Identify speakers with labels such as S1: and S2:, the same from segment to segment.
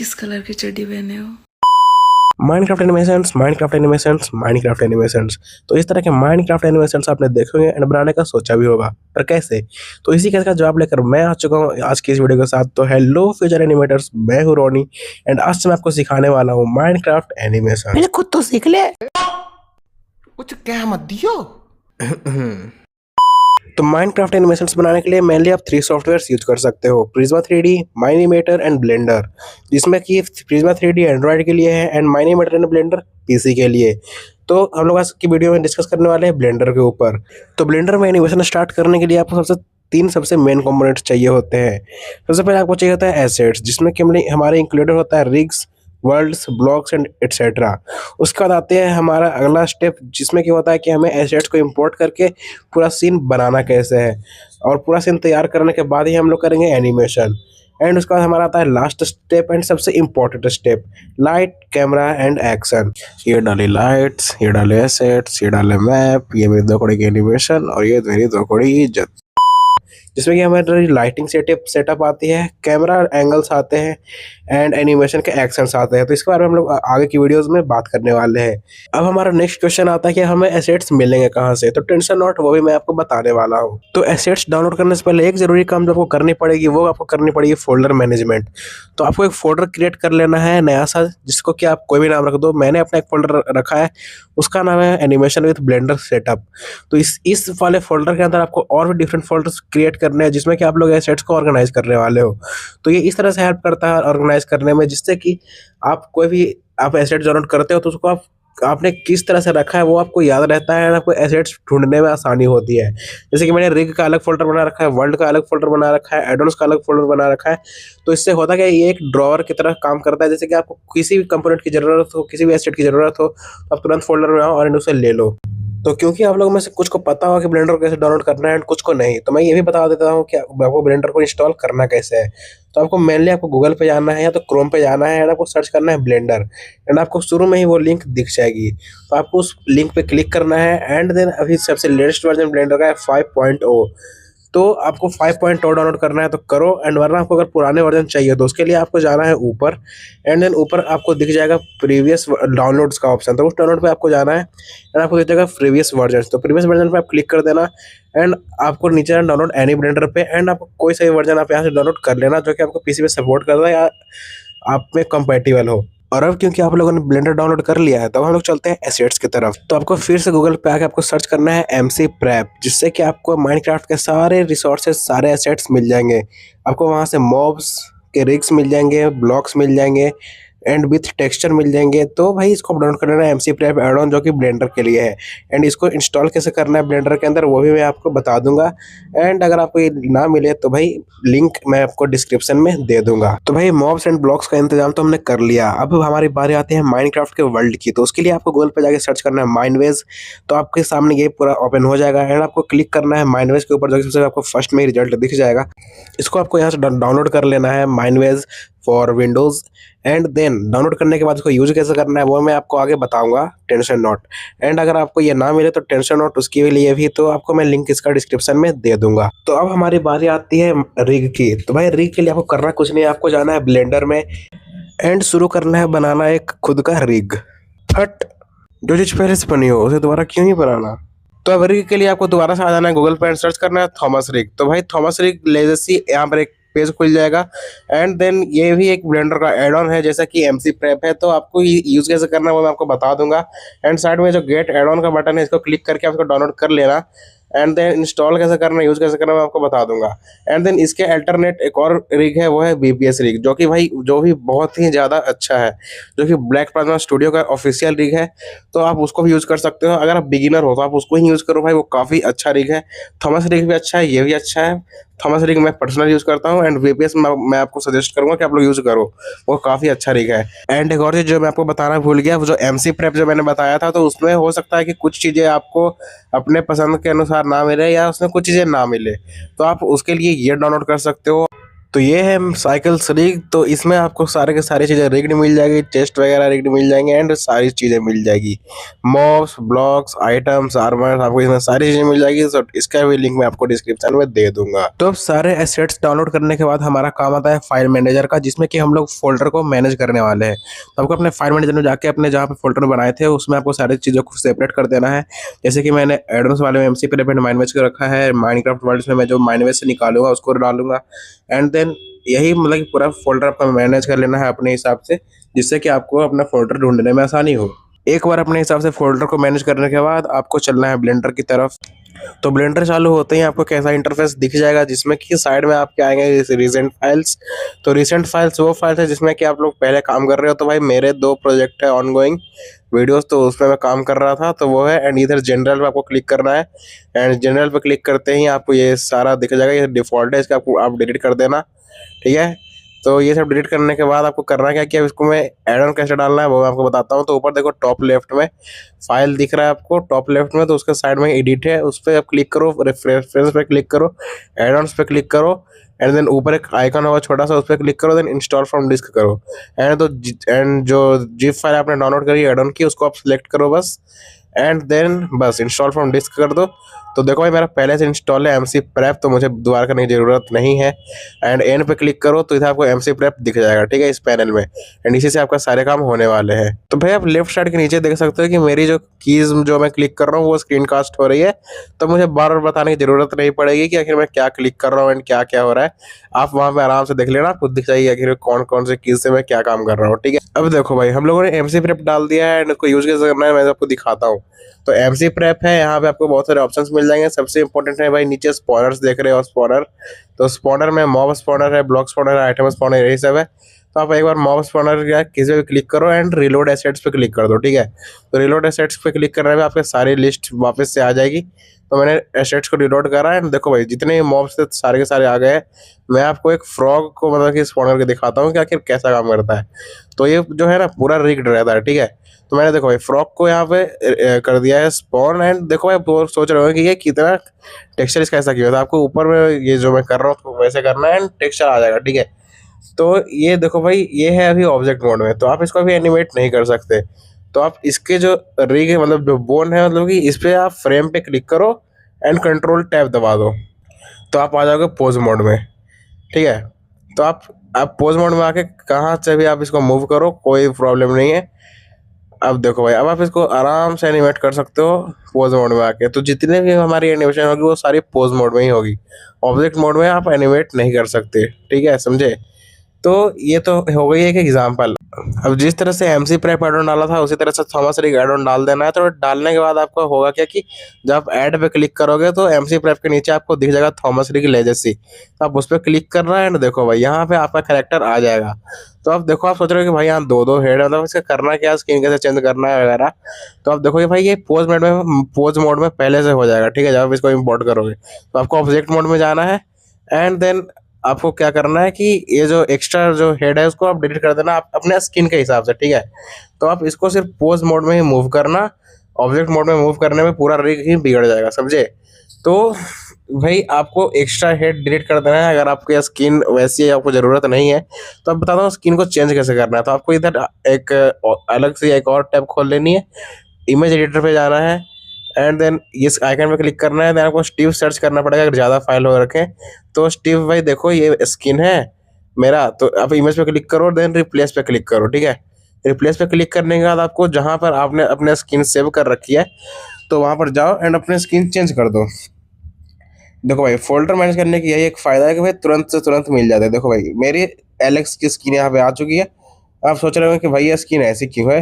S1: किस कलर की चड्डी पहने हो?
S2: Minecraft animations, Minecraft animations, Minecraft animations. तो इस तरह के माइनक्राफ्ट एनिमेशंस आपने देखे होंगे एंड बनाने का सोचा भी होगा, पर कैसे? तो इसी का जवाब लेकर मैं आ चुका हूँ आज की इस वीडियो के साथ। तो हेलो फ्यूचर एनिमेटर्स, मैं हूँ रोनी एंड आज से मैं आपको सिखाने वाला हूँ माइनक्राफ्ट एनिमेशन।
S3: पहले खुद तो सीख ले।
S4: कुछ कह मत दियो।
S2: तो माइनक्राफ्ट एनिमेशंस बनाने के लिए मेनली आप 3 सॉफ्टवेयर्स यूज कर सकते हो, प्रिज्मा 3D, माइनिमेटर एंड ब्लेंडर। जिसमें कि प्रिज्मा 3D एंड्रॉइड के लिए है एंड माइनिमेटर एंड ब्लेंडर पीसी के लिए। तो हम लोग आज की वीडियो में डिस्कस करने वाले हैं ब्लेंडर के ऊपर। तो ब्लेंडर में एनिमेशन स्टार्ट करने के लिए आपको सबसे मेन कंपोनेंट्स चाहिए होते हैं। सबसे पहले आपको चाहिए होता है एसेट्स, जिसमें कि हमारे इंक्लूडेड होता है rigs, worlds, blocks and etcetera. उसके बाद आते हैं हमारा अगला स्टेप, जिसमें क्या होता है कि हमें एसेट्स को इंपोर्ट करके पूरा सीन बनाना कैसे है, और पूरा सीन तैयार करने के बाद ही हम लोग करेंगे एनिमेशन। एंड उसके बाद हमारा आता है लास्ट स्टेप एंड सबसे important step, light, camera and action. ये डाले लाइट्स, ये डाले एसेट्स, ये डाले मैप, ये मेरी 2 कौड़ी की एनिमेशन और ये मेरी 2 कौड़ी की इज्जत। जिसमें कि हमारी लाइटिंग सेटअप आती है, कैमरा एंगल्स आते हैं एंड एनिमेशन के एक्शंस आते हैं। तो इसके बारे में हम लोग आगे की वीडियोस में बात करने वाले हैं। अब हमारा नेक्स्ट क्वेश्चन आता है कि हमें एसेट्स मिलेंगे कहाँ से। तो टेंशन नॉट, वो भी मैं आपको बताने वाला हूँ। तो एसेट्स डाउनलोड करने से पहले एक जरूरी काम जो आपको करनी पड़ेगी, वो आपको करनी पड़ेगी फोल्डर मैनेजमेंट। तो आपको एक फोल्डर क्रिएट कर लेना है नया सा, जिसको कि आप कोई भी नाम रख दो। मैंने अपना एक फोल्डर रखा है, उसका नाम है एनिमेशन विद ब्लेंडर सेटअप। तो इस वाले फोल्डर के अंदर आपको और भी डिफरेंट फोल्डर्स क्रिएट करने हैं, जिसमें कि आप लोग एसेट्स को ऑर्गेनाइज करने वाले हो। तो ये इस तरह से हेल्प करता है ऑर्गेनाइज करने में, जिससे कि आप कोई भी आप एसेट्स डाउनलोड करते हो तो उसको आपने किस तरह से रखा है वो आपको याद रहता है, आपको एसेट्स ढूंढने में आसानी होती है। जैसे कि मैंने रिग का अलग फोल्डर बना रखा है, वर्ल्ड का अलग फोल्डर बना रखा है, एडोन्स का अलग फोल्डर बना रखा है। तो इससे होता क्या है, ये एक ड्रॉवर की तरह काम करता है। जैसे कि आपको किसी भी कंपोनेंट की जरूरत हो, किसी भी एसेट की जरूरत हो, तो आप तुरंत फोल्डर में आओ और उसे ले लो। तो क्योंकि आप लोगों में से कुछ को पता होगा कि ब्लेंडर को कैसे डाउनलोड करना है एंड कुछ को नहीं, तो मैं ये भी बता देता हूँ कि आपको ब्लेंडर को इंस्टॉल करना कैसे है। तो आपको मेनली आपको गूगल पे जाना है या तो क्रोम पे जाना है एंड आपको सर्च करना है ब्लेंडर, एंड आपको शुरू में ही वो लिंक दिख जाएगी। तो आपको उस लिंक पे क्लिक करना है एंड देन अभी सबसे लेटेस्ट वर्जन ब्लेंडर का है 5.0। तो आपको 5.0 डाउनलोड करना है तो करो, एंड वरना आपको अगर पुराने वर्जन चाहिए तो उसके लिए आपको जाना है ऊपर, एंड देन ऊपर आपको दिख जाएगा प्रीवियस डाउनलोड्स का ऑप्शन। तो उस डाउनलोड पे आपको जाना है एंड आपको दिख जाएगा प्रीवियस वर्जन। तो प्रीवियस वर्जन पे आप क्लिक कर देना एंड आपको नीचे डाउनलोड एनी ब्लेंडर पे, एंड आपको कोई सा वर्जन आप यहाँ से डाउनलोड कर लेना जो कि आपको पीसी पे सपोर्ट कर रहा है या आप में कंपेटिबल हो। और अब क्योंकि आप लोगों ने ब्लेंडर डाउनलोड कर लिया है, तो हम लोग चलते हैं एसेट्स की तरफ। तो आपको फिर से गूगल पे आके आपको सर्च करना है MC Prep, जिससे कि आपको माइनक्राफ्ट के सारे रिसोर्सेज, सारे एसेट्स मिल जाएंगे। आपको वहां से मॉब्स के रिग्स मिल जाएंगे, ब्लॉक्स मिल जाएंगे एंड विथ टेक्सचर मिल जाएंगे। तो भाई इसको डाउनलोड करना है MC Prep एड-ऑन, जो कि ब्लेंडर के लिए है। एंड इसको इंस्टॉल कैसे करना है ब्लेंडर के अंदर, वो भी मैं आपको बता दूंगा। एंड अगर आपको ये ना मिले तो भाई लिंक मैं आपको डिस्क्रिप्शन में दे दूंगा। तो भाई मॉब्स एंड ब्लॉक्स का इंतजाम तो हमने कर लिया, अब हमारी बारी आती है माइनक्राफ्ट के वर्ल्ड की। तो उसके लिए आपको गूगल पे जाके सर्च करना है माइनवेज। तो आपके सामने ये पूरा ओपन हो जाएगा एंड आपको क्लिक करना है माइनवेज के ऊपर, जो कि सबसे आपको फर्स्ट में ही रिजल्ट दिख जाएगा। इसको आपको यहाँ से डाउनलोड कर लेना है, Mineways for Windows. And then download करने के बाद इसको यूज कैसे करना है वो मैं आपको आगे बताऊंगा, टेंशन नॉट। एंड अगर आपको ये ना मिले तो टेंशन नॉट, उसके लिए भी तो आपको मैं लिंक इसका डिस्क्रिप्शन में दे दूंगा। तो अब हमारी बारी आती है रिग की। तो भाई रिग के लिए आपको करना कुछ नहीं, आपको जाना है ब्लेंडर में एंड शुरू करना है बनाना एक खुद का रिग। हट, जो चीज पहले से बनी हो उसे दोबारा क्यों ही बनाना। तो अब रिग के लिए आपको दोबारा से आ जाना है गूगल पे एंड सर्च करना है थॉमस रिग। तो भाई थॉमस रिग लेजेसी यहाँ पर एक पेज खुल जाएगा। एंड देन ये भी एक ब्लेंडर का एड ऑन है, जैसा कि MC Prep है। तो आपको यूज कैसे करना है वो मैं आपको बता दूंगा। एंड साइड में जो गेट एड ऑन का बटन है, इसको क्लिक करके आपको डाउनलोड कर लेना। एंड देन इंस्टॉल कैसे करना, यूज कैसे करना मैं आपको बता दूंगा। एंड देन इसके अल्टरनेट एक और रिग है, वो है BPS रिग, जो कि भाई जो भी बहुत ही ज़्यादा अच्छा है, जो कि ब्लैक प्लाज्मा स्टूडियो का ऑफिशियल रिग है। तो आप उसको भी यूज़ कर सकते हो। अगर आप बिगिनर हो तो आप उसको ही यूज़ करो भाई, वो काफ़ी अच्छा रिग है। थॉमस रिग भी अच्छा है, ये भी अच्छा है। थॉमस रिग मैं पर्सनल यूज़ करता हूँ एंड VPS मैं आपको सजेस्ट करूँगा कि आप लोग यूज़ करो, वो काफ़ी अच्छा रिग है। एंड एक और चीज़ जो मैं आपको बताना भूल गया, वो जो MC Prep जो मैंने बताया था, तो उसमें हो सकता है कि कुछ चीज़ें आपको अपने पसंद के अनुसार ना मिले या उसमें कुछ चीज़ें ना मिले, तो आप उसके लिए ये डाउनलोड कर सकते हो। तो ये है साइकिल्स रिग। तो इसमें आपको सारे के सारी चीज़ें रिग्ड मिल जाएगी, टेस्ट वगैरह रिग्ड मिल जाएंगे एंड सारी चीज़ें मिल जाएगी, मॉब्स, ब्लॉक्स, आइटम्स, आर्मर, आपको इसमें सारी चीज़ें मिल जाएगी। तो इसका भी लिंक मैं आपको डिस्क्रिप्शन में दे दूंगा। तो अब सारे एसेट्स डाउनलोड करने के बाद हमारा काम आता है फाइल मैनेजर का, जिसमें कि हम लोग फोल्डर को मैनेज करने वाले हैं। तो आपको अपने फाइल मैनेजर में जाके अपने जहाँ पे फोल्डर बनाए थे उसमें आपको सारी चीज़ों को सेपरेट कर देना है। जैसे कि मैंने एडोन्स वाले में एमसी प्रेप एंड माइनवेज को रखा है, माइनक्राफ्ट वर्ल्ड में मैं जो माइनवेज से निकालूंगा उसको डालूंगा एंड देन यही मतलब कि पूरा फोल्डर आपका मैनेज कर लेना है अपने हिसाब से, जिससे कि आपको अपना फोल्डर ढूंढने में आसानी हो। एक बार अपने हिसाब से फोल्डर को मैनेज करने के बाद आपको चलना है ब्लेंडर की तरफ। तो ब्लेंडर चालू होते ही आपको कैसा इंटरफेस दिख जाएगा, जिसमें कि साइड में आपके आएंगे रिसेंट फाइल्स। तो रिसेंट फाइल्स वो फाइल्स है जिसमें कि आप लोग पहले काम कर रहे हो। तो भाई मेरे 2 प्रोजेक्ट है ऑनगोइंग वीडियोस, तो उसमें मैं काम कर रहा था, तो वो है। एंड इधर जनरल पे आपको क्लिक करना है एंड जनरल पे क्लिक करते ही आपको ये सारा दिख जाएगा। ये डिफॉल्ट है, इसका आपको आप डिलीट कर देना, ठीक है। तो ये सब डिलीट करने के बाद आपको करना क्या कि अब इसको मैं ऐड ऑन कैसे डालना है वो मैं आपको बताता हूँ। तो ऊपर देखो टॉप लेफ्ट में फाइल दिख रहा है आपको, टॉप लेफ्ट में, तो उसके साइड में एडिट है, उस पर आप क्लिक करो, रेफरेंस पे क्लिक करो, ऐड ऑन्स पे क्लिक करो एंड देन ऊपर एक आइकन होगा छोटा सा, उस पर क्लिक करो, देन इंस्टॉल फ्रॉम डिस्क करो एंड जो जिप फाइल आपने डाउनलोड करी ऐड ऑन की उसको आप सिलेक्ट करो बस, एंड देन बस इंस्टॉल फ्रॉम डिस्क कर दो। तो देखो भाई मेरा पहले से इंस्टॉल है एमसी प्रेप, तो मुझे दोबारा करने की ज़रूरत नहीं है। एंड एन पे क्लिक करो तो इधर आपको एमसी प्रेप दिख जाएगा, ठीक है, इस पैनल में। एंड इसी से आपका सारे काम होने वाले हैं। तो भाई आप लेफ्ट साइड के नीचे देख सकते हो कि मेरी जो कीज जो मैं क्लिक कर रहा हूँ वो स्क्रीन कास्ट हो रही है। तो मुझे बार बार बताने की जरूरत नहीं पड़ेगी कि आखिर मैं क्या क्लिक कर रहा हूँ एंड क्या क्या हो रहा है। आप वहाँ पे आराम से देख लेना, आपको दिख जाएगी आखिर कौन कौन से कीज से मैं क्या काम कर रहा हूँ, ठीक है। अब देखो भाई हम लोगों ने एमसी प्रेप डाल दिया है एंड इसको यूज कैसे करना है मैं आपको दिखाता हूँ। तो एमसी प्रेप है, यहाँ पे आपको बहुत सारे ऑप्शंस मिल जाएंगे। सबसे इंपॉर्टेंट है भाई नीचे स्पॉनर्स देख रहे हो, स्पॉनर। तो स्पॉनर में मॉब स्पॉनर है, ब्लॉक स्पॉनर है, आइटम स्पॉनर, यही सब है। तो आप एक बार मॉब स्पॉनर या किसी पे क्लिक करो एंड रिलोड एसेट्स पे क्लिक कर दो, ठीक है। तो रिलोड एसेट्स पे क्लिक करने में आपके सारी लिस्ट वापस से आ जाएगी। तो मैंने एसेट्स को रिलोड करा एंड देखो भाई जितने मॉब्स थे सारे के सारे आ गए हैं। मैं आपको एक फ्रॉग को मतलब कि स्पॉनर के दिखाता हूँ कि आखिर कैसा काम करता है। तो ये जो है ना पूरा रिग्ड रहता है, ठीक है। तो मैंने देखो भाई फ्रॉग को यहाँ पे कर दिया है स्पॉन एंड देखो भाई आप सोच रहे हो कि ये कितना टेक्सचर इसका ऐसा किया था। आपको ऊपर में ये जो मैं कर रहा हूँ उसको वैसे करना है एंड टेक्सचर आ जाएगा, ठीक है। तो ये देखो भाई ये है अभी ऑब्जेक्ट मोड में, तो आप इसको अभी एनिमेट नहीं कर सकते। तो आप इसके जो रिग है मतलब जो बोन है मतलब कि इस पे आप फ्रेम पे क्लिक करो एंड कंट्रोल टैब दबा दो, तो आप आ जाओगे पोज मोड में, ठीक है। तो आप पोज मोड में आके कहाँ से भी आप इसको मूव करो, कोई प्रॉब्लम नहीं है। अब देखो भाई अब आप इसको आराम से एनिमेट कर सकते हो पोज मोड में आके। तो जितने भी हमारी एनिमेशन होगी वो सारी पोज मोड में ही होगी, ऑब्जेक्ट मोड में आप एनिमेट नहीं कर सकते, ठीक है, समझे। तो ये तो हो गई एक एग्जांपल। अब जिस तरह से एमसी प्रेप एड ऑन डाला था उसी तरह से थॉमस रिग एड ऑन डाल देना है। तो डालने के बाद आपको होगा क्या कि जब आप ऐड पे क्लिक करोगे तो एमसी प्रेप के नीचे आपको दिख जाएगा थॉमस रिग लेजेसी। तो आप उस पर क्लिक करना है एंड देखो भाई यहाँ पे आपका कैरेक्टर आ जाएगा। तो आप देखो आप सोच रहे हो कि भाई यहाँ दो हेड है, मतलब इसका करना क्या, स्किन कैसे चेंज करना है वगैरह। तो आप देखोगे भाई ये पोज मोड में पहले से हो जाएगा, ठीक है, जब आप इसको इम्पोर्ट करोगे। तो आपको ऑब्जेक्ट मोड में जाना है एंड देन आपको क्या करना है कि ये जो एक्स्ट्रा जो हेड है उसको आप डिलीट कर देना आप अपने स्किन के हिसाब से, ठीक है। तो आप इसको सिर्फ पोज मोड में ही मूव करना, ऑब्जेक्ट मोड में मूव करने में पूरा रिग ही बिगड़ जाएगा, समझे। तो भाई आपको एक्स्ट्रा हेड डिलीट कर देना है। अगर आपकी स्किन वैसी है आपको ज़रूरत नहीं है तो अब बताता हूँ स्किन को चेंज कैसे करना है। तो आपको इधर एक अलग से एक और टैब खोल लेनी है, इमेज एडिटर पे जाना है एंड देन इस आइकन पे क्लिक करना है। देन आपको स्टीव सर्च करना पड़ेगा अगर ज़्यादा फाइल हो रखे। तो स्टीव भाई देखो ये स्किन है मेरा, तो आप इमेज पे क्लिक करो देन रिप्लेस पे क्लिक करो, ठीक है। रिप्लेस पे क्लिक करने के बाद आपको जहाँ पर आपने अपने स्किन सेव कर रखी है तो वहाँ पर जाओ एंड अपने स्किन चेंज कर दो। देखो भाई फोल्डर मैनेज करने की यही एक फ़ायदा है कि भाई तुरंत से तुरंत मिल जाता है। देखो भाई मेरी एलेक्स की स्किन यहाँ पे आ चुकी है। आप सोच रहे हो कि भाई ये स्किन ऐसी क्यों है,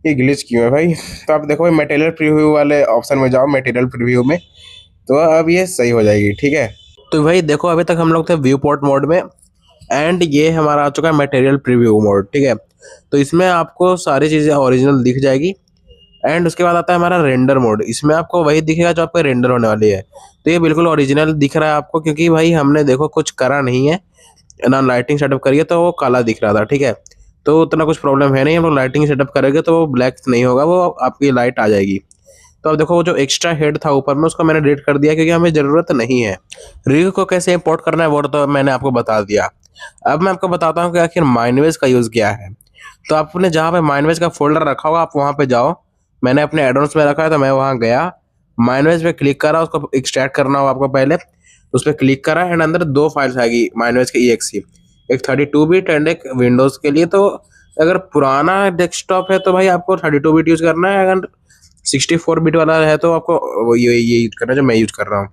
S2: ये ग्लिच क्यों है भाई। तो आप देखो भाई मटेरियल प्रीव्यू वाले ऑप्शन में जाओ, मटेरियल प्रीव्यू में, तो अब ये सही हो जाएगी, ठीक है। तो भाई देखो अभी तक हम लोग थे व्यू पोर्ट मोड में एंड ये हमारा आ चुका है मटेरियल प्रीव्यू मोड, ठीक है। तो इसमें आपको सारी चीज़ें ओरिजिनल दिख जाएगी एंड उसके बाद आता है हमारा रेंडर मोड। इसमें आपको वही दिखेगा जो आपको रेंडर होने वाली है। तो ये बिल्कुल ओरिजिनल दिख रहा है आपको, क्योंकि भाई हमने देखो कुछ करा नहीं है ना, लाइटिंग सेटअप करिए तो वो काला दिख रहा था, ठीक है। तो उतना कुछ प्रॉब्लम है नहीं, हम लोग लाइटिंग सेटअप करेंगे तो वो ब्लैक नहीं होगा, वो आपकी लाइट आ जाएगी। तो अब देखो वो जो एक्स्ट्रा हेड था ऊपर में उसको मैंने डिलीट कर दिया क्योंकि हमें ज़रूरत नहीं है। रिग को कैसे इंपोर्ट करना है वो तो मैंने आपको बता दिया। अब मैं आपको बताता हूँ कि आखिर माइनवेज का यूज़ क्या है। तो आपने जहाँ पे माइनवेज का फोल्डर रखा होगा आप वहाँ पे जाओ। मैंने अपने एडोन्स में रखा है तो मैं वहाँ गया, माइनवेज पे क्लिक करा, उसको एक्सट्रैक्ट करना होगा आपको पहले। उस पर क्लिक करा एंड अंदर दो फाइल्स आएगी माइनवेज की EXE, एक 32 बिट एंड एक विंडोज़ के लिए। तो अगर पुराना डेस्कटॉप है तो भाई आपको 32 बिट यूज़ करना है, अगर 64 बिट वाला है तो आपको ये यूज करना है जो मैं यूज कर रहा हूँ।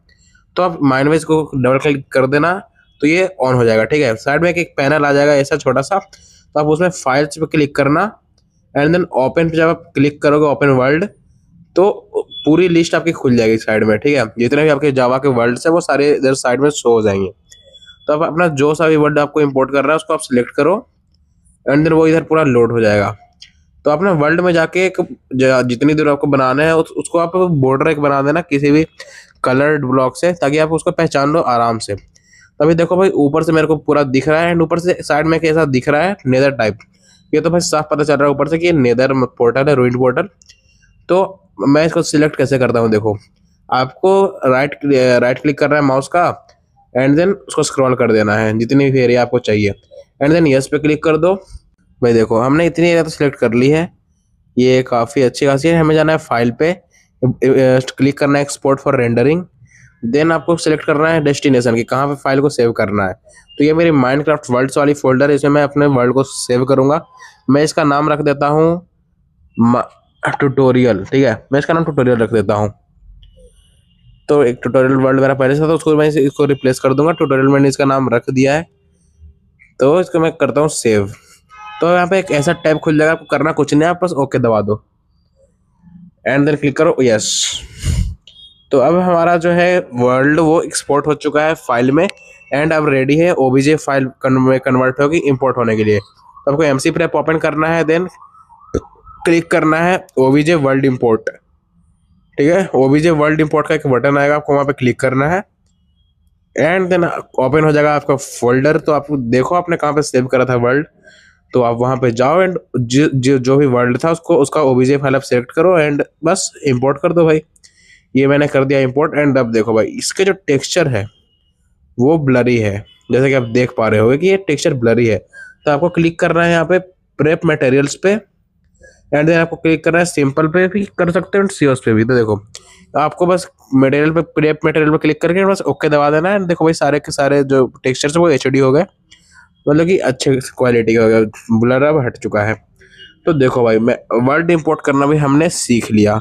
S2: तो आप माइनवेज को डबल क्लिक कर देना तो ये ऑन हो जाएगा, ठीक है। साइड में एक पैनल आ जाएगा ऐसा छोटा सा, तो आप उसमें फाइल्स पे क्लिक करना एंड देन ओपन पे जब आप क्लिक करोगे ओपन वर्ल्ड तो पूरी लिस्ट आपकी खुल जाएगी साइड में, ठीक है। जितने भी आपके जावा के वर्ल्ड्स है वो सारे इधर साइड में शो हो जाएंगे। तो आप अपना जो सा भी वर्ड आपको इंपोर्ट कर रहा है उसको आप सिलेक्ट करो एंड देन वो इधर पूरा लोड हो जाएगा। तो अपने वर्ल्ड में जाके एक जितनी दूर आपको बनाना है उसको आप बॉर्डर एक बना देना किसी भी कलर्ड ब्लॉक से, ताकि आप उसको पहचान लो आराम से। तभी देखो भाई ऊपर से मेरे को पूरा दिख रहा है एंड ऊपर से साइड में कैसा दिख रहा है नेदर टाइप। ये तो भाई साफ पता चल रहा है ऊपर से कि ये नेदर पोर्टल है, रूइंड पोर्टल। तो मैं इसको सिलेक्ट कैसे करता हूँ देखो, आपको राइट क्लिक करना है माउस का एंड देन उसको स्क्रॉल कर देना है जितनी भी एरिया आपको चाहिए एंड देन यस पे क्लिक कर दो। भाई देखो हमने इतनी एरिया तो सिलेक्ट कर ली है, ये काफ़ी अच्छी खासी है। हमें जाना है फाइल पे, क्लिक करना है एक्सपोर्ट फॉर रेंडरिंग, देन आपको सिलेक्ट करना है डेस्टिनेशन की कहाँ पे फाइल को सेव करना है। तो ये मेरी माइनक्राफ्ट वर्ल्ड्स वाली फोल्डर है, इसमें मैं अपने वर्ल्ड को सेव करूँगा। मैं इसका नाम रख देता हूँ ट्यूटोरियल, ठीक है, मैं इसका नाम ट्यूटोरियल रख देता हूँ। तो एक ट्यूटोरियल वर्ल्ड मेरा पहले से था, उसको मैं इसको रिप्लेस कर दूंगा, ट्यूटोरियल मैंने इसका नाम रख दिया है। तो इसको मैं करता हूँ सेव। तो यहाँ पे एक ऐसा टैब खुल जाएगा, आपको करना कुछ नहीं है, आप बस ओके दबा दो एंड देन क्लिक करो यस। तो अब हमारा जो है वर्ल्ड वो एक्सपोर्ट हो चुका है फाइल में एंड अब रेडी है OBJ फाइल कन्वर्ट होगी इंपोर्ट होने के लिए। तो आपको MC प्रेप ओपन करना है, देन क्लिक करना है OBJ वर्ल्ड इंपोर्ट, ठीक है। OBJ वर्ल्ड इंपोर्ट का एक बटन आएगा, आपको वहाँ पे क्लिक करना है एंड देन ओपन हो जाएगा आपका फोल्डर। तो आप देखो आपने कहाँ पे सेव करा था वर्ल्ड, तो आप वहाँ पे जाओ एंड जो भी वर्ल्ड था उसको उसका OBJ फाइल आप सेलेक्ट करो एंड बस इंपोर्ट कर दो भाई। ये मैंने कर दिया इंपोर्ट एंड अब देखो भाई इसके जो टेक्सचर है वो ब्लरी है, जैसे कि आप देख पा रहे होगे कि ये टेक्सचर ब्लरी है। तो आपको क्लिक करना है यहाँ पे प्रेप मटेरियल्स पे एंड देन आपको क्लिक करना है सिंपल पे भी कर सकते हो एंड सीओस पे भी। तो देखो आपको बस मटेरियल पे प्रेप मटेरियल पे क्लिक करके बस ओके दबा देना है। देखो भाई सारे के सारे जो टेक्सचर्स है वो HD हो गए, मतलब कि अच्छे क्वालिटी का हो गया, ब्लर अब हट चुका है। तो देखो भाई मैं वर्ड इंपोर्ट करना भी हमने सीख लिया।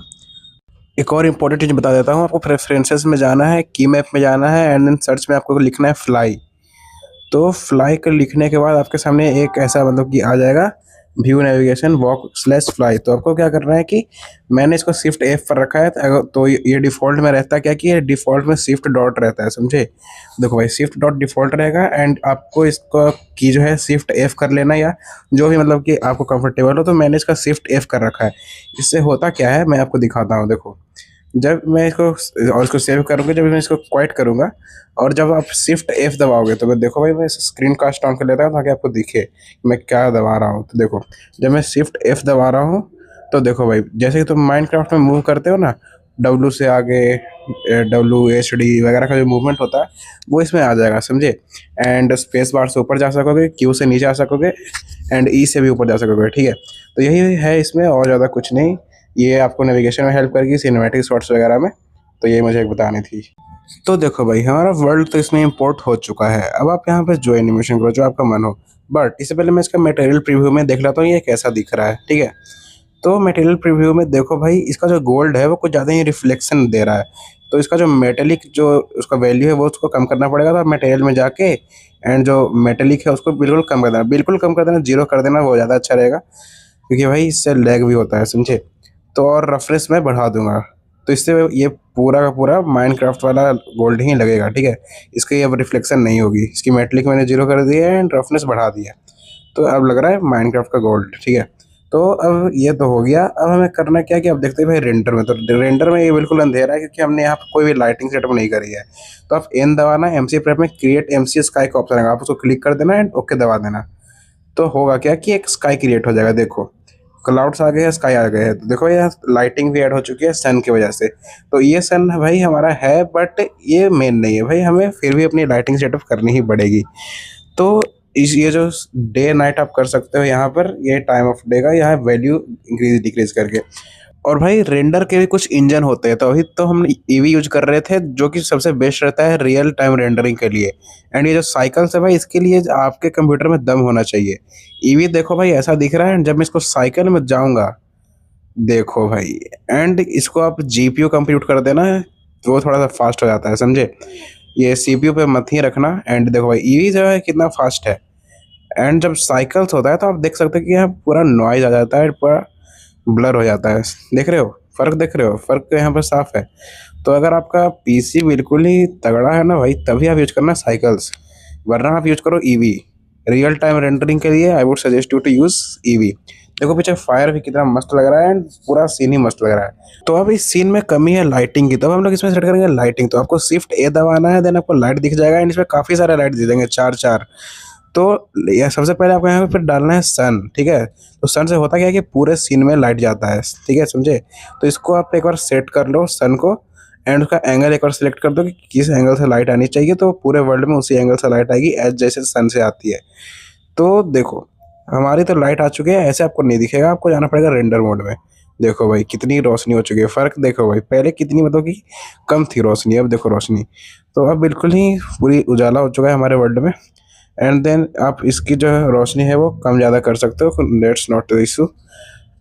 S2: एक और इम्पोर्टेंट चीज़ बता देता हूँ आपको, प्रेफरेंसेस में जाना है, की मैप में जाना है एंड देन सर्च में आपको लिखना है फ्लाई। तो फ्लाई कर लिखने के बाद आपके सामने एक ऐसा मतलब कि आ जाएगा view navigation walk slash fly. तो आपको क्या करना है कि मैंने इसको शिफ्ट F पर रखा है, तो ये डिफ़ॉल्ट में रहता है क्या कि ये डिफ़ॉल्ट में शिफ्ट डॉट रहता है, समझे। देखो भाई शिफ्ट डॉट डिफ़ॉल्ट रहेगा एंड आपको इसको की जो है शिफ्ट F कर लेना या जो भी मतलब कि आपको कंफर्टेबल हो। तो मैंने इसका शिफ्ट F कर रखा है। इससे होता क्या है मैं आपको दिखाता हूँ। देखो जब मैं इसको और इसको सेव करूँगा, जब मैं इसको क्वाइट करूँगा और जब आप शिफ्ट F दबाओगे तो मैं देखो भाई मैं स्क्रीन कास्ट ऑन कर लेता हूँ ताकि आपको दिखे मैं क्या दबा रहा हूँ। तो देखो जब मैं शिफ्ट F दबा रहा हूँ तो देखो भाई जैसे कि तुम माइनक्राफ्ट में मूव करते हो ना, W से आगे WHD वगैरह का जो मूवमेंट होता है वो इसमें आ जाएगा, समझे। एंड स्पेस बार से ऊपर जा सकोगे, Q से नीचे आ सकोगे एंड E से भी ऊपर जा सकोगे, ठीक है। तो यही है इसमें, और ज़्यादा कुछ नहीं। ये आपको नेविगेशन में हेल्प करेगी, सिनेमैटिक शॉट्स वगैरह में। तो ये मुझे एक बतानी थी। तो देखो भाई हमारा वर्ल्ड तो इसमें इंपोर्ट हो चुका है। अब आप यहाँ पे जो एनिमेशन करो जो आपका मन हो, बट इससे पहले मैं इसका मटेरियल प्रीव्यू में देख लेता हूँ ये कैसा दिख रहा है, ठीक है। तो मटेरियल प्रीव्यू में देखो भाई इसका जो गोल्ड है वो कुछ ज़्यादा ही रिफ्लेक्शन दे रहा है। तो इसका जो मेटेलिक जो उसका वैल्यू है वो उसको कम करना पड़ेगा। तो मटेरियल में जाके एंड जो मेटेलिक है उसको बिल्कुल कम कर देना, बिल्कुल कम कर देना, 0 कर देना, वो ज़्यादा अच्छा रहेगा क्योंकि भाई इससे लैग भी होता है, समझे। तो और रफनेस मैं बढ़ा दूंगा, तो इससे ये पूरा का पूरा माइनक्राफ्ट वाला गोल्ड ही लगेगा, ठीक है। इसकी अब रिफ्लेक्शन नहीं होगी। इसकी मेटलिक मैंने 0 कर दिया है एंड रफनेस बढ़ा दिया, तो अब लग रहा है माइनक्राफ्ट का गोल्ड, ठीक है। तो अब ये तो हो गया। अब हमें करना क्या कि अब देखते हैं भाई रेंडर में। तो रेंडर में ये बिल्कुल अंधेरा है क्योंकि हमने यहाँ पर कोई भी लाइटिंग सेटअप नहीं करी है। तो आप N दबाना, MC प्रेप में क्रिएट MC स्काई का ऑप्शन आएगा, आप उसको क्लिक कर देना एंड ओके दबा देना। तो होगा क्या कि एक स्काई क्रिएट हो जाएगा, देखो क्लाउड्स आ गए हैं, स्काई आ गए हैं। तो देखो ये लाइटिंग भी ऐड हो चुकी है सन की वजह से। तो ये सन भाई हमारा है, बट ये मेन नहीं है भाई, हमें फिर भी अपनी लाइटिंग सेटअप करनी ही पड़ेगी। तो इस ये जो डे नाइट आप कर सकते हो यहाँ पर, ये टाइम ऑफ डे का यहाँ वैल्यू इंक्रीज डिक्रीज करके। और भाई रेंडर के भी कुछ इंजन होते हैं, तो अभी तो हम ईवी यूज कर रहे थे जो कि सबसे बेस्ट रहता है रियल टाइम रेंडरिंग के लिए। एंड ये जो साइकिल्स है भाई, इसके लिए आपके कंप्यूटर में दम होना चाहिए। ईवी देखो भाई ऐसा दिख रहा है, जब मैं इसको साइकिल में जाऊंगा, देखो भाई, एंड इसको आप जीपीयू कंप्यूट कर देना, तो वो थोड़ा सा फास्ट हो जाता है, समझे। ये सीपीयू पे मत ही रखना। एंड देखो भाई ईवी जो है कितना फास्ट है। एंड जब साइकिल्स होता है तो आप देख सकते हैं कि यहाँ पूरा नॉइज आ जाता है, पूरा ब्लर हो जाता है। देख रहे हो फर्क, देख रहे हो फर्क तो यहाँ पर साफ है। तो अगर आपका पीसी बिल्कुल ही तगड़ा है ना भाई, तभी आप यूज करना साइकिल्स, वरना आप यूज करो ईवी। रियल टाइम रेंडरिंग के लिए I would suggest you to use Eevee. देखो पीछे फायर भी कितना मस्त लग रहा है, एंड पूरा सीन ही मस्त लग रहा है। तो अब इस सीन में कमी है लाइटिंग की, तो अब हम लोग इसमें सेट करेंगे लाइटिंग। तो आपको शिफ्ट ए दबाना है, देन आपको लाइट दिख जाएगा, एंड इसमें काफी सारे लाइट दे देंगे, चार चार। तो यह सबसे पहले आपको यहाँ पे फिर डालना है सन, ठीक है। तो सन से होता क्या है कि पूरे सीन में लाइट जाता है, ठीक है, समझे। तो इसको आप एक बार सेट कर लो सन को, एंड उसका एंगल एक बार सिलेक्ट कर दो कि किस एंगल से लाइट आनी चाहिए, तो पूरे वर्ल्ड में उसी एंगल से लाइट आएगी एज जैसे सन से आती है। तो देखो हमारी तो लाइट आ चुकी है, ऐसे आपको नहीं दिखेगा, आपको जाना पड़ेगा रेंडर मोड में। देखो भाई कितनी रोशनी हो चुकी है, फर्क देखो भाई, पहले कितनी मतलब कि कम थी रोशनी, अब देखो रोशनी। तो अब बिल्कुल ही पूरी उजाला हो चुका है हमारे वर्ल्ड में। एंड देन आप इसकी जो रोशनी है वो कम ज़्यादा कर सकते हो, लेट्स नॉट इशू।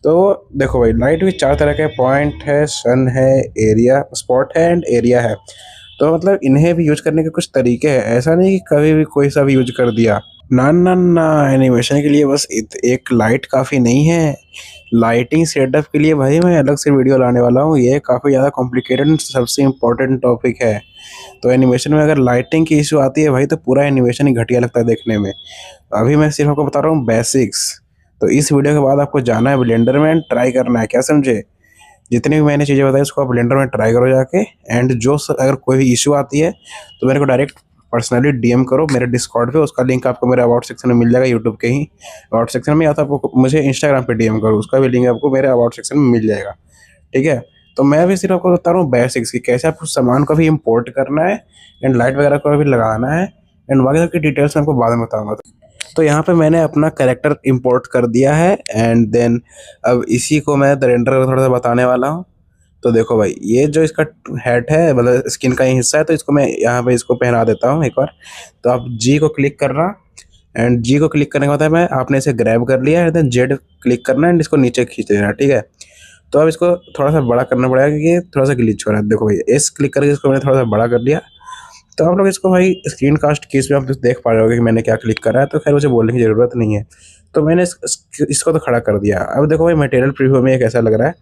S2: तो देखो भाई लाइट भी चार तरह के पॉइंट है, सन है, एरिया स्पॉट है, एंड एरिया है। तो मतलब इन्हें भी यूज करने के कुछ तरीके हैं, ऐसा नहीं कि कभी भी कोई सा भी यूज कर दिया। ना ना ना, एनिमेशन के लिए बस एक लाइट काफ़ी नहीं है। लाइटिंग सेटअप के लिए भाई मैं अलग से वीडियो लाने वाला हूँ, ये काफ़ी ज़्यादा कॉम्प्लिकेटेड सबसे इम्पोर्टेंट टॉपिक है। तो एनिमेशन में अगर लाइटिंग की इशू आती है भाई, तो पूरा एनिमेशन ही घटिया लगता है देखने में। अभी मैं सिर्फ आपको बता रहा हूँ बेसिक्स। तो इस वीडियो के बाद आपको जाना है ब्लेंडर में, ट्राई करना है, क्या समझे। जितनी भी मैंने चीज़ें बताई उसको आप ब्लेंडर में ट्राई करो जाके। एंड जो अगर कोई भी इशू आती है तो मेरे को डायरेक्ट पर्सनली डीएम करो मेरे डिस्कॉर्ड पे, उसका लिंक आपको मेरे अबाउट सेक्शन में मिल जाएगा, यूट्यूब के ही अबाउट सेक्शन में, या तो आपको मुझे इंस्टाग्राम पे डीएम करो, उसका भी लिंक आपको मेरे अबाउट सेक्शन में मिल जाएगा, ठीक है। तो मैं भी सिर्फ आपको बता रहा हूँ बेसिक्स की, कैसे आपको सामान को भी इम्पोर्ट करना है, एंड लाइट वगैरह को भी लगाना है, एंड बाकी सबकी डिटेल्स मैं आपको बाद में बताऊँगा। तो यहाँ पे मैंने अपना कैरेक्टर इंपोर्ट कर दिया है, एंड देन अब इसी को मैं रेंडर थोड़ा सा बताने वाला हूँ। तो देखो भाई ये जो इसका हेड है, मतलब स्किन का ही हिस्सा है, तो इसको मैं यहाँ पे इसको पहना देता हूँ एक बार। तो आप जी को क्लिक करना, एंड जी को क्लिक करने के बाद मैं आपने इसे ग्रैब कर लिया, एंड देन जेड क्लिक करना, एंड इसको नीचे खींच देना, ठीक है। तो अब इसको थोड़ा सा बड़ा करना पड़ेगा क्योंकि ये थोड़ा सा ग्लिच हो रहा है। देखो भाई एस क्लिक करके इसको मैंने थोड़ा सा बड़ा कर लिया। तो आप लोग इसको भाई स्क्रीन कास्ट कीज में आप देख पा रहे होगे कि मैंने क्या क्लिक करा है, तो खैर मुझे बोलने की ज़रूरत नहीं है। तो मैंने इसको तो खड़ा कर दिया। अब देखो भाई मटेरियल प्रीव्यू में ये कैसा लग रहा है,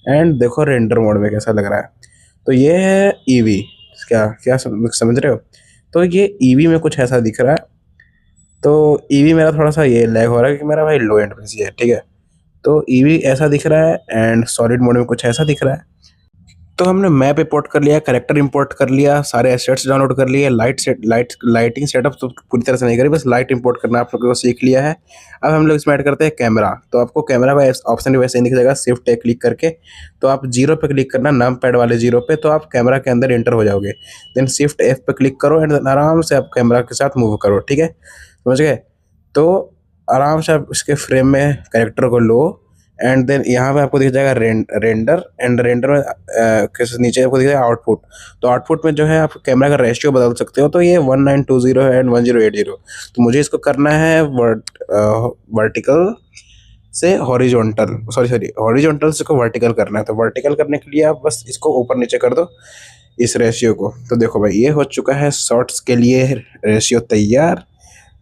S2: एंड देखो रेंडर मोड में कैसा लग रहा है। तो ये है ईवी, क्या क्या समझ रहे हो। तो ये ईवी में कुछ ऐसा दिख रहा है। तो ईवी मेरा थोड़ा सा ये लैग हो रहा है क्योंकि मेरा भाई लो एंड पीसी है, ठीक है। तो ईवी ऐसा दिख रहा है, एंड सॉलिड मोड में कुछ ऐसा दिख रहा है। तो हमने मैप इंपोर्ट कर लिया, कैरेक्टर इंपोर्ट कर लिया, सारे एसेट्स डाउनलोड कर लिए, लाइटिंग सेटअप तो पूरी तरह से नहीं करी, बस लाइट इंपोर्ट करना आप लोगों को सीख लिया है। अब हम लोग इसमें ऐड करते हैं कैमरा। तो आपको कैमरा का ऑप्शन वैसे ही दिख जाएगा, शिफ्ट ए क्लिक करके। तो आप जीरो पे क्लिक करना, नम पैड वाले जीरो पे, तो आप कैमरा के अंदर एंटर हो जाओगे। देन शिफ्ट एफ पे क्लिक करो, एंड आराम से आप कैमरा के साथ मूव करो, ठीक है, समझ गए। तो आराम से आप इसके फ्रेम में कैरेक्टर को लो, एंड देन यहाँ पे आपको दिख जाएगा रेंडर, एंड रेंडर में कैसे नीचे आपको दिख जाएगा आउटपुट। तो आउटपुट में जो है आप कैमरा का रेशियो बदल सकते हो। तो ये 1920 है एंड 1080। तो मुझे इसको करना है वर्टिकल से हॉरिजॉन्टल, सॉरी हॉरिजॉन्टल से को वर्टिकल करना है। तो वर्टिकल करने के लिए आप बस इसको ऊपर नीचे कर दो, इस रेशियो को। तो देखो भाई ये हो चुका है शॉर्ट्स के लिए रेशियो तैयार।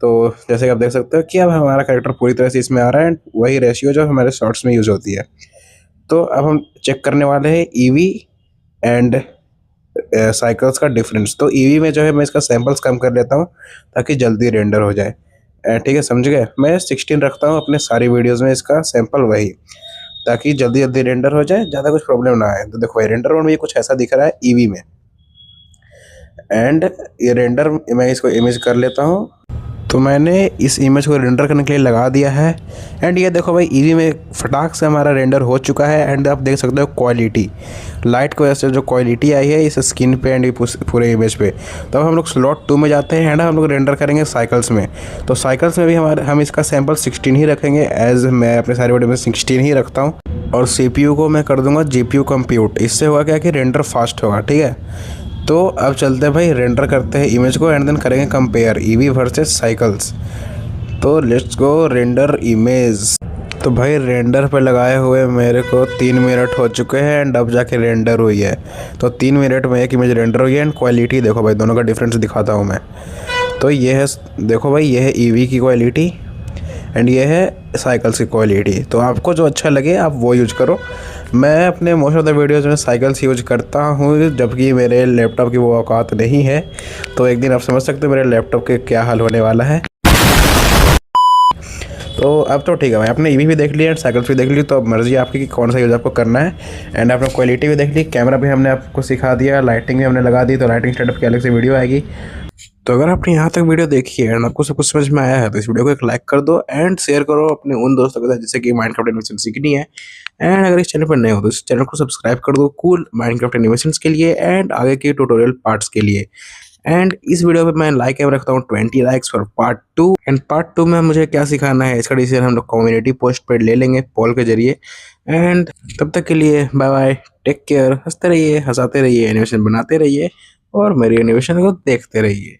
S2: तो जैसे कि आप देख सकते हो कि अब हमारा कैरेक्टर पूरी तरह से इसमें आ रहा है, वही रेशियो जो हमारे शॉर्ट्स में यूज़ होती है। तो अब हम चेक करने वाले हैं ईवी एंड साइकिल्स का डिफरेंस। तो ईवी में जो है मैं इसका सैंपल्स कम कर लेता हूँ ताकि जल्दी रेंडर हो जाए, ठीक है, समझ गए। मैं 16 रखता हूँ अपने सारी वीडियोज़ में, इसका सैंपल वही, ताकि जल्दी जल्दी रेंडर हो जाए, ज़्यादा कुछ प्रॉब्लम ना आए। तो देखो रेंडर मोड में ये कुछ ऐसा दिख रहा है ईवी में। एंड ये रेंडर मैं इसको इमेज कर लेता हूँ, तो मैंने इस इमेज को रेंडर करने के लिए लगा दिया है एंड ये देखो भाई ईवी में फटाक से हमारा रेंडर हो चुका है एंड आप देख सकते हो क्वालिटी लाइट की वजह से जो क्वालिटी आई है इस स्किन पे एंड पूरे इमेज पे। तो अब हम लोग स्लॉट 2 में जाते हैं एंड हम लोग रेंडर करेंगे साइकिल्स में। तो साइकिल्स में भी हम इसका सैम्पल 16 ही रखेंगे, एज मैं अपने सारे वीडियो में 16 ही रखता हूँ। और CPU को मैं कर दूंगा GPU कंप्यूट। इससे होगा क्या कि रेंडर फास्ट होगा, ठीक है। तो अब चलते हैं भाई, रेंडर करते हैं इमेज को एंड देन करेंगे कंपेयर ईवी वर्सेस साइकिल्स। तो लेट्स गो रेंडर इमेज। तो भाई रेंडर पे लगाए हुए मेरे को 3 मिनट हो चुके हैं एंड अब जाके रेंडर हुई है। तो 3 मिनट में एक इमेज रेंडर हुई है एंड क्वालिटी देखो भाई, दोनों का डिफरेंस दिखाता हूँ मैं। तो ये है, देखो भाई ये है ईवी की क्वालिटी एंड ये है साइकिल्स की क्वालिटी। तो आपको जो अच्छा लगे आप वो यूज करो। मैं अपने मोस्ट ऑफ द वीडियोज़ में साइकिल्स यूज करता हूँ, जबकि मेरे लैपटॉप की वो औकात नहीं है। तो एक दिन आप समझ सकते हो मेरे लैपटॉप के क्या हाल होने वाला है। तो अब तो ठीक है भाई, आपने ईवी भी देख लिया एंड साइकिल्स भी देख ली। तो अब मर्जी आपकी कि कौन सा यूज़ आपको करना है। एंड आपने क्वालिटी भी देख ली, कैमरा भी हमने आपको सिखा दिया, लाइटिंग भी हमने लगा दी। तो लाइटिंग सेटअप की अलग से वीडियो आएगी। तो अगर आपने यहाँ तक वीडियो देखी है एंड आपको सब कुछ समझ में आया है तो इस वीडियो को एक लाइक कर दो एंड शेयर करो अपने उन दोस्तों के साथ जिससे कि माइनक्राफ्ट एनिमेशन सीखनी है। एंड अगर इस चैनल पर नए हो तो इस चैनल को सब्सक्राइब कर दो कूल माइनक्राफ्ट एनिमेशन के लिए एंड आगे के ट्यूटोरियल पार्ट्स के लिए। एंड इस वीडियो पे मैं लाइक एम रखता हूँ 20 likes for part 2। And part 2 में मुझे क्या सिखाना है इसका डिसीजन हम लोग कम्युनिटी पोस्ट पर ले लेंगे पोल के जरिए। एंड तब तक के लिए बाय बाय, टेक केयर, हंसते रहिए, हंसाते रहिए, एनिमेशन बनाते रहिए और मेरी एनिमेशन को देखते रहिए।